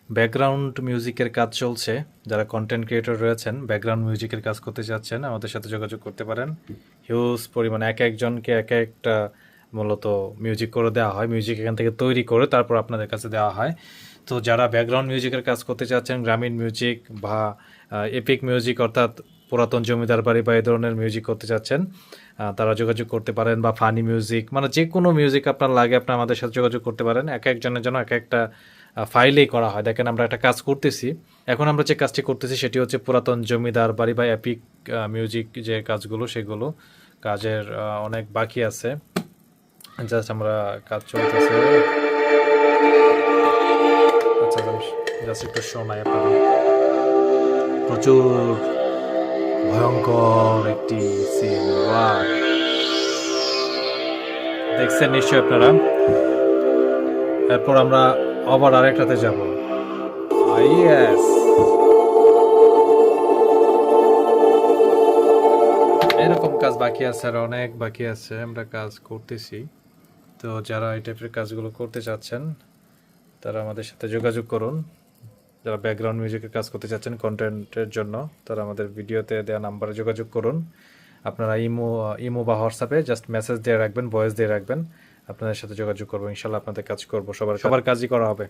Background মিউজিকের কাজ চলছে। যারা কন্টেন্ট ক্রিয়েটর রয়েছেন, ব্যাকগ্রাউন্ড মিউজিকের কাজ করতে চাচ্ছেন, আমাদের সাথে যোগাযোগ করতে পারেন। হিউজ পরিমাণে এক একজনকে এক একটা মূলত মিউজিক করে দেওয়া হয়। মিউজিক এখান থেকে তৈরি করে তারপর আপনাদের কাছে দেওয়া হয়। তো যারা ব্যাকগ্রাউন্ড মিউজিকের কাজ করতে চাচ্ছেন, গ্রামীণ মিউজিক বা এপিক মিউজিক অর্থাৎ পুরাতন জমিদার বাড়ি বা এই ধরনের মিউজিক করতে চাচ্ছেন, তারা যোগাযোগ করতে পারেন। বা ফানি মিউজিক, মানে যে কোনো মিউজিক আপনার লাগে আপনি আমাদের সাথে যোগাযোগ করতে পারেন। এক একজনের জন্য এক একটা ফাইলেই করা হয়। দেখেন আমরা একটা কাজ করতেছি, এখন আমরা যে কাজটি করতেছি সেটি হচ্ছে পুরাতন জমিদার বাড়ি বা এপিক মিউজিক যে কাজগুলো, সেগুলো কাজের অনেক বাকি আছে। জাস্ট আমরা কাজ চলতেছে। আচ্ছা, জাস্ট একটু শোনাই আপনাদের। প্রচুর ভয়ঙ্কর একটি সিন, দেখছেন নিশ্চয়ই আপনারা। এরপর আমরা আবার আরেকটাতে যাব। ইয়েস, এরকম কাজ বাকি আছে, আর অনেক বাকি আছে, আমরা কাজ করতেছি। তো যারা এই টাইপের কাজগুলো করতে চাচ্ছেন তারা আমাদের সাথে যোগাযোগ করুন। যারা ব্যাকগ্রাউন্ড মিউজিকের কাজ করতে চাচ্ছেন কন্টেন্টের জন্য, তারা আমাদের ভিডিওতে দেওয়া নাম্বারে যোগাযোগ করুন। আপনারা ইমো বা হোয়াটসঅ্যাপে জাস্ট মেসেজ দিয়ে রাখবেন, ভয়েস দিয়ে রাখবেন, আপনাদের সাথে যোগাযোগ করবো। ইনশাল্লাহ আপনাদের কাজ করবো, সবার কাজই করা হবে।